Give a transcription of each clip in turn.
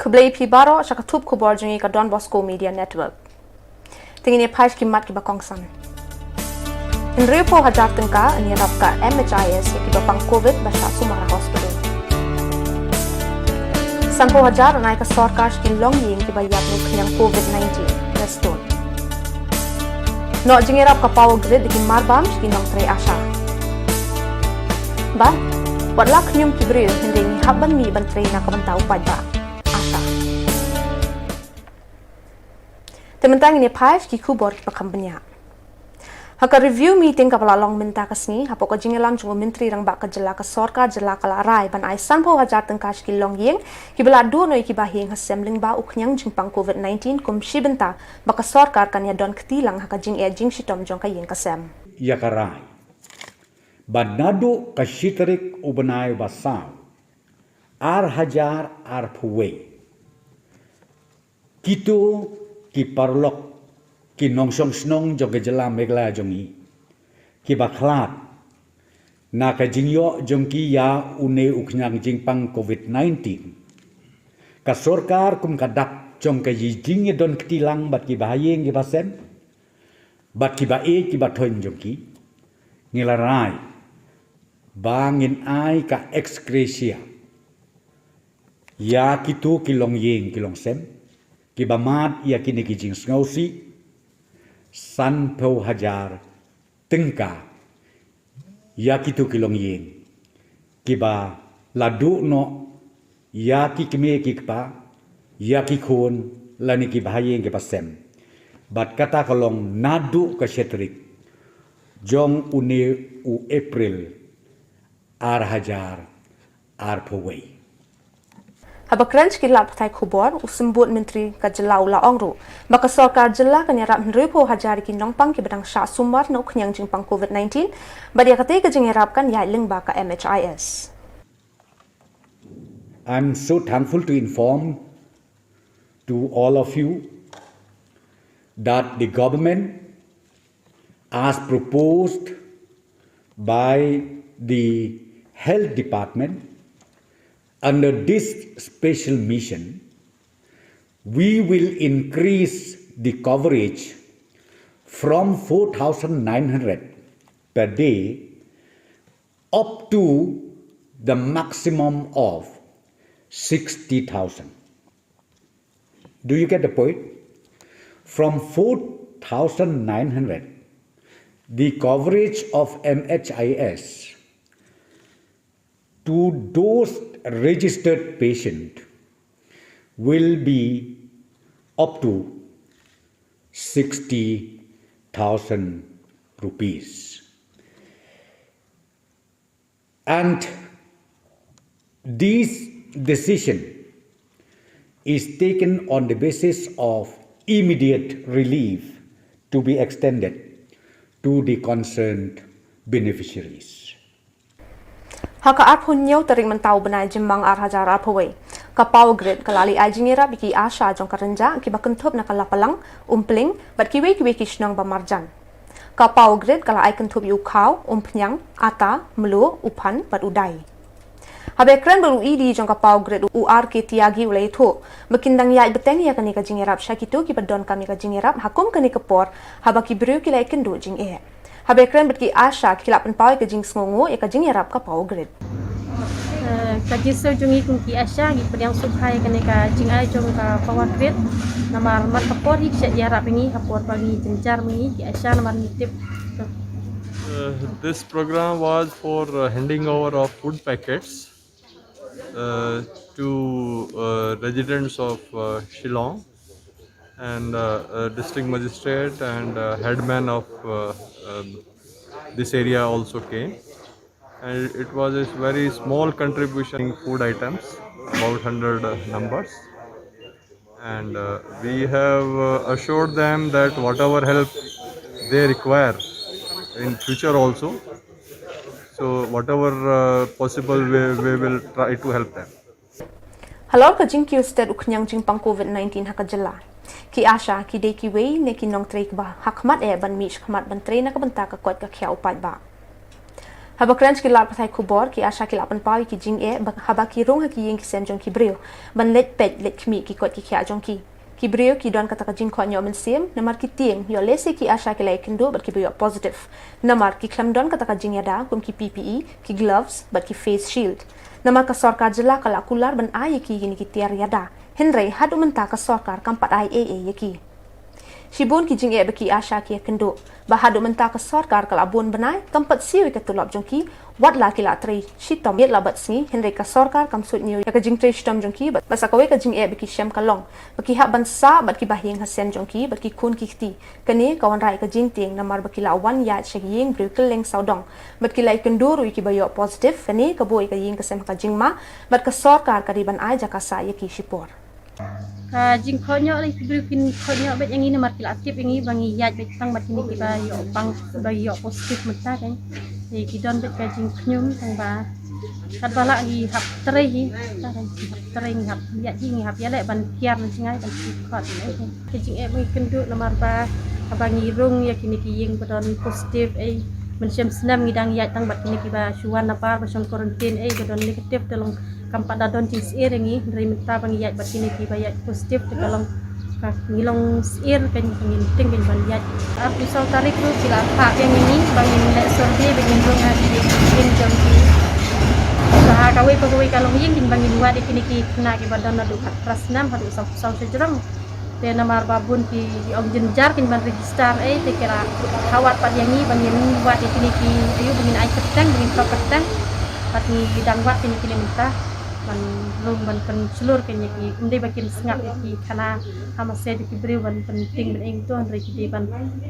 Keblai Pibaro Shakatup Khubor ka Don Bosco Media Network. Tingin page kimat ki bakongsan. Henry po hajar tengka ni rapka MHIS ki bapang COVID basha Sumara Hospital. Sanpo hajar naik ke sarkar Shillong ki bayat ni kenyang COVID-19 reston. No jingirap ka power grid ki marbam ki nong tre ASHA. Ba Wadlak nyum kibril hindi ni haban mi bantre na kabantau pada ASHA. Tementang ini page ki Khubor ki pakambanya. Haka review meeting kapala long minta kasni hapo ko jingelam jungo menteri rang bak ka jela ka sarkar jela kala rai ban ai sanpo hajar tengka ki long yeng ki bela do no ki bahing assembling ba uknyang jingpang COVID-19 kum shibenta baka sarkar kan ya don ketilang haka jing e jing shitom jong ka yeng kasem. Ya karai. Badnadu kashitrik ubanay basaw ar hajar ar puwe kito ki parlok ki nongsong snong jong jela Meghalaya jongi ki baklat na ka jingyo jong ki ya une uknyang jingpang COVID-19 ka sarkar kum kadak jong ka jing don ketilang bat ki bahayeng ki basem bat ki bae ki bathon jong ki ngilarai bangin ai ka ex gratia ya kitu kilong yeng kilong sem kibamat ya kini kijing sngosi san po hajar tengka ya kitu kilong yeng kiba ladu no ya ki kime kikpa ya ki khun lani ki bahayeng ki pasem bat kata kolong nadu ka shetrik jong une u April ar hajar ar pawai. Habakranch ki lap thai Khubor usembut menteri ka jela ula ongru baka sarkar jela kan yarap henripo hajar ki nongpang ki badang sha sumar no khnyang jingpang COVID-19 badia kate ka jingerap kan ya lingba ka MHIS. I'm so thankful to inform to all of you that the government as proposed by the Health Department under this special mission, we will increase the coverage from 4,900 per day up to the maximum of 60,000. Do you get the point? From 4,900, the coverage of MHIS to those registered patients will be up to 60,000 rupees. And this decision is taken on the basis of immediate relief to be extended to the concerned beneficiaries. Haka arpun nyau tering mentau benai jembang ar hajar arpawai. Ka power grid kalali ajingira biki ASHA jong karenja ki bakentup na kalapalang umpling bat kiwe kishnong bamarjan. Ka power grid kala ai kentup yu kau umpnyang ata melu upan bat udai. Habe kren baru idi jong ka power grid UR ke tiagi ulai thu bekindang yai beteng ya kani ka jingirap syakitu ki badon kami ka jingirap hakum kani kepor haba ki bru ki lai kendu jing e. Habe kren betki ASHA kilap penpau ke jing sngongo ya ka jingirap ka power grid. Kajiso jungi kungki ASHA gi pediang subhai kani ka jing ai jong ka power grid namar mat kapor hik syak yarap ini kapor bagi jenjar mengi ki ASHA namar nitip. This program was for handing over of food packets to residents of Shillong, and district magistrate and headman of this area also came, and it was a very small contribution in food items, about 100 numbers, and we have assured them that whatever help they require in future also, so whatever possible we will try to help them. Halor ka jing kiu sted uknyang jingpang COVID-19 haka jela. Ki ASHA ki de ki wei ne ki nong trek ba hakmat e ban mish khmat ban tre na ka banta ka kwat ka khya upai ba. Haba kran ki lat pathai khubor ki asha ki lapan pawi ki jing e haba ki rong ha ki yeng ki sem jong ki breu ban let pet let khmi ki kot ki kya jong ki breu ki don kata ka jing kho nyo men sem namar ki tieng yo lese ki asha ki lai kendo bat ki breu positive namar ki khlam don kata ka jing yada kum ki PPE ki gloves bat ki face shield namar ka sarkar jilla kala kular ban ai ki gini ki tiar yada henry hadu menta ka sarkar kampat ai yaki Shibun ki jing e baki asha ki kendo bahadu menta ka sarkar kala bun banai kampat siu ka tulap jongki wat la ki la tri shitom yet la bat singi henry ka sarkar kam sut niu ya ka jing tri shitom jongki bat basa kawe ka jing e baki shem kalong baki ha ban sa bat ki bahyeng ha sen jongki bat ki kun ki ti kani kawan rai ka jing tieng namar baki la wan ya shek yeng bru keleng saudong bat ki lai kenduru ki bayo positive kani ka boy ka yeng ka sem ka jing ma bat ka sarkar ka riban ai ja ka sa ya ki shipor jing khonyo lai bikin khonyo bet yang ini markil aktif ini bangi yat bet tang mat ini kita yo pang ba yo positif mata kan ki don bet ka jing khnyum tang ba kat bala gi hap trei hi ta kan hap trei hap yat jing hap ya le ban kiar na singai kan khot ai ki jing e mai kendu lamar ba bangi rung ya kini ki yeng bedon positif ai mencem senam ngidang yat tang bat kini ki ba suan apa ba son quarantine ai bedon negatif tolong kampat dadon jing sir ngi dari minta bang yat bat kini ki bayat positif tolong ngilong sir kan ngin ting kan ban yat aku sau tarik tu sila hak yang ini bangin lek sordi bangin rong hadi jing jong ki sah kawai kalong ying jing bangin wa kini ki kena ki badan adu prasnam hadu sau sejrang te namar babun ki om jenjar kin ban register te kira khawat pad yang ni bangin wa kini ki ayu bangin ai ketang bangin petang pat ni bidang wa kini minta ban rum ban pen seluruh kenya ki undai bakin sengap ki kana hama se di beri ban penting ban eng tu hari ki ban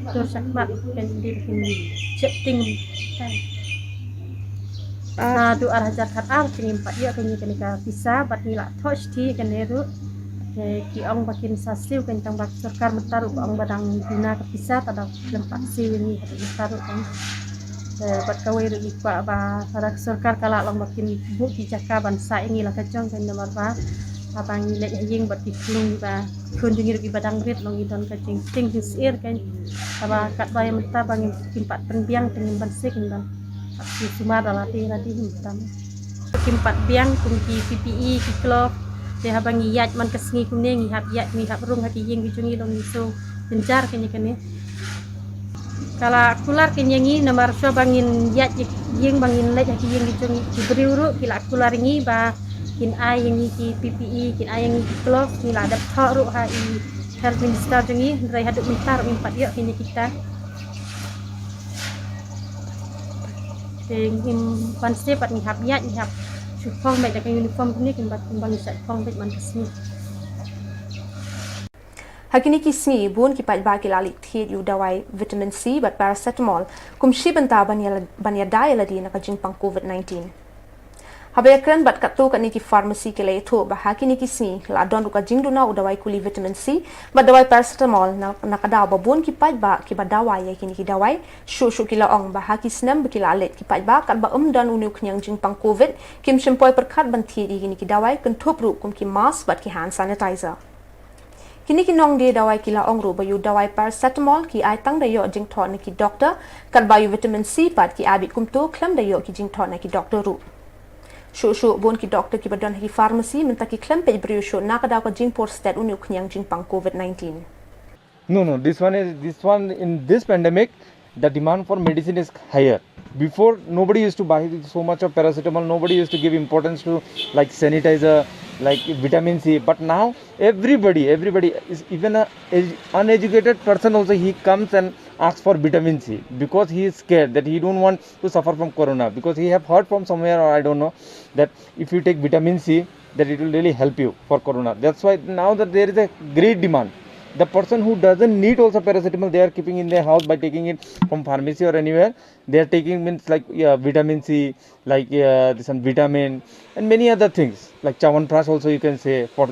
tur sakmat kan di bakin chatting tu arah jakat ar kini empat ya kenya kena ka bisa bat nila touch ti kan eru ki ong bakin sasiu kan tang bak sarkar mentaru ong badang dina ka bisa tada lempak siu ni hatu mentaru kan bat kawai ru ikwa ba sarak sarkar kala long bakin bu ki jaka ban sa ingi la kajong kan nomor ba abang le ying bat diklung ba kun jingir ki badang rit long idon ka jing ting sir kan aba kat ba yang menta bang kimpat penbiang dengan ban sik ban ki suma dalati radi hitam kimpat biang kum ki PPE ki glove te habang yat man kesngi kum ne ngi hab yat mi hab rung hati ying ki jungi long iso gencar kene kene kala kular kenyangi nomor so bangin yat yeng bangin lek ki yeng jong diberi uru kila kular ngi ba kin ai yang ki PPE kin ai yang ki glove ni la ada tharu ha i health minister jongi rai haduk mintar empat ya kini kita him pan sepat ni hab yat ni hab supong baik dengan uniform ni kin bat bang sat phong baik man kesni Hakini ki singi bun ki pajba ki lali thid yu dawai vitamin C bat paracetamol kum shibanta banya dai ladi na ka jing pang COVID-19. Habekran bat katu ka ni ki pharmacy ke le tho ba hakini ki singi la don ka jing duna u dawai kuli vitamin C bat dawai paracetamol na ka daw ba bun ki pajba ki ba dawai ya kini ki dawai shu ki la ong ba haki snam ki la let ki pajba kat ba dan unu knyang jing pang COVID kim shimpoi perkat ban thid kini ki dawai kan thop ru kum ki mask bat ki hand sanitizer. Kini ki nong de dawai kila ong ru bayu dawai paracetamol ki ai tang da yo jing thon ki doctor kat bayu vitamin C pat ki abi kum to klam da yo ki jing thon ki doctor ru shu bon ki doctor ki badon ki pharmacy minta ki klam pe brio shu na ka da ko jing por stat unu knyang jing pang COVID-19 No, this one in this pandemic the demand for medicine is higher. Before nobody used to buy so much of paracetamol, nobody used to give importance to like sanitizer, like vitamin C, but now everybody is, even a uneducated person also, he comes and asks for vitamin C because he is scared that he don't want to suffer from corona, because he have heard from somewhere or I don't know that if you take vitamin C that it will really help you for corona. That's why now that there is a great demand. The person who doesn't need also paracetamol, they are keeping in their house by taking it from pharmacy or anywhere. They are taking means like vitamin C, like this one vitamin and many other things like chawanprash also you can say for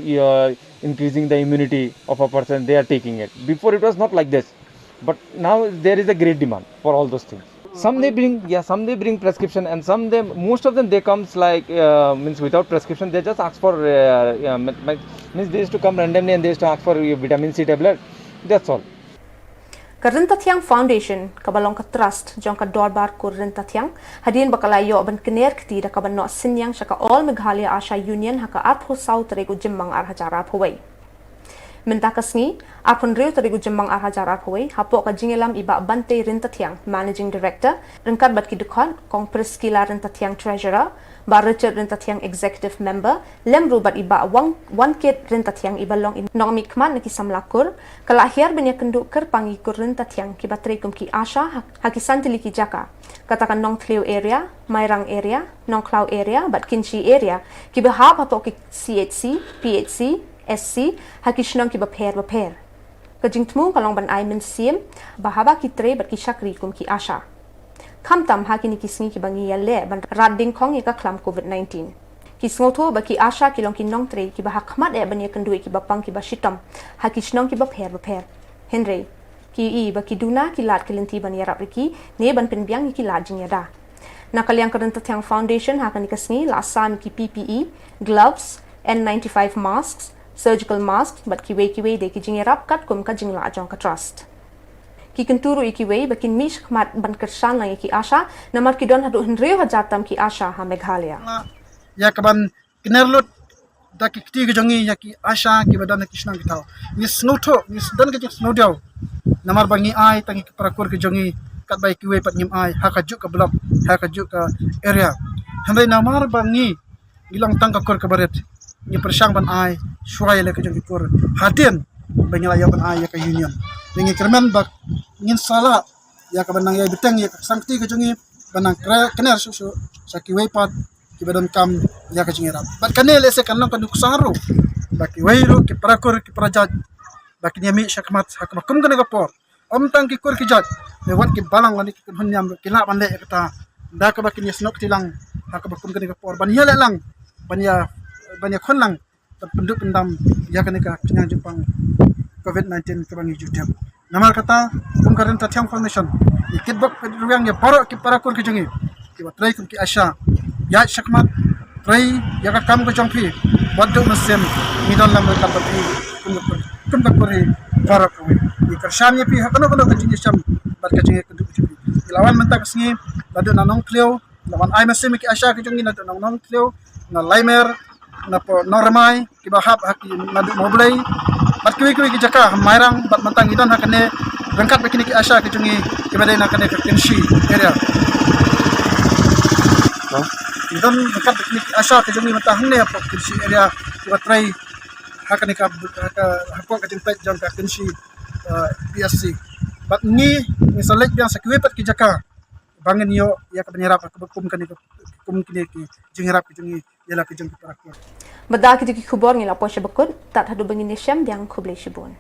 increasing the immunity of a person. They are taking it. Before it was not like this, but now there is a great demand for all those things. Some they bring prescription, and most of them they comes like means without prescription. They just ask for means they used to come randomly and they used to ask for vitamin C tablet. That's all. Karenta Tiang Foundation kabalong ka trust jong ka dorbar ko renta tiang hadin bakalayo ban kener kti da kaban no sinyang saka all Meghalaya ASHA Union haka arpo sau terego jemmang arhajara phawai. Mentakasngi arpon reu terego jemmang arhajara phawai hapo ka jingelam iba bante renta tiang managing director rengkat bat ki dekon kong preskila renta tiang treasurer ba Richard renta tiang executive member lemru bat iba one kit renta tiang ibalong in nong mikman naki samlakur kalahir benya kenduk ker pangi kur renta tiang ki batre kum ki ASHA hakisan tili ki jaka katakan nong Tliu area Mairang area nong Klau area bat Kinchi area ki bahap hato ki CHC PHC SC hakishnong ki baper kajing tmu kalong ban ai men sim bahaba ki tre bat ki shakri kum ki ASHA Kamtam hakini kisngi ki bangi yalle ban radding kong ika klam COVID-19. Kisngoto baki ASHA kilong kinong tre ki bahakmat ban yakendui ki bapang ki bashitam hakishnong ki baper. Henry ki baki duna ki lat kilenti ban yarap riki ne ban penbiang ki lajing yada. Nakaliang Karenta Tiang Foundation hakani kisngi lasam ki PPE, gloves, N95 masks, surgical masks bat ki we de ki jingyarap kat kum ka jingla ajong ka trust. Ki kenturu ikiwei bakin mish khmat ban kersan lang ki ASHA namar ki don hadu henreu hajatam ki ASHA ha Meghalaya ya kaban kinerlut da ki kti ge jongi ya ki ASHA ki badan ki snang kitau ni snoto ni dan ke snodiau namar bangi ai tangi ki parakur ke jongi kat bai ki we pat nyim ai ha ka juk ka block ha ka juk ka area handai namar bangi ilang tang ka kor ka baret ni persang ban ai shuai le ke jongi kor hatin Meghalaya ban ai ya ka union dengan kerman bak ingin salah ya ka banang ya beteng ya sangti ke jongi banang kener susu saki wepat ki badan kam ya ka jingira bat kanel ese kanang kanuk saru baki weiru ki parakur ki prajat baki nyami syakmat hakmakum kana kapor om tang ki kur ki jat ne wat ki balang wani ki hunyam ki la bande kata da ka baki ni snok tilang hakmakum kana kapor ban ya lang ban ya khon lang penduk pendam ya kana ka kenyang Jepang COVID-19 ke bangi YouTube. Namar kata Karenta Tiang Foundation. Ikit bak ruang ya parok ki parakur ke jongi. Ki batrai kum ki ASHA. Ya syakmat trai ya ka kam ke jongpi. Waddu muslim midon lam ka pati kum ka kuri parok ko. Ni kersan ya pi hakano kono ke jingi syam bat ke jingi ke dupi. Lawan mentak singi ladu nanong Tliu lawan ai muslim ki ASHA ke jongi ladu nanong Tliu na Laimer na po normai ki bahap haki ladu moblai bat kiwi ki jaka mairang bat mantang idon hakane rangkat bekini ki ASHA ki jungi ki badai nakane ka Kinchi area idon rangkat bekini ki ASHA ki jungi mantang ne apa Kinchi area ki batrai hakane ka hapok ka tintai jang ka Kinchi PSC bat ni selek yang sakwe pat ki jaka bangen yo ya ka penyerap ka kum kini ki jingrap ki jungi yala ki jungi parakor Badak ki Khubor ngila po siya bakod tat hadu bangin ni syam biang kublay shibun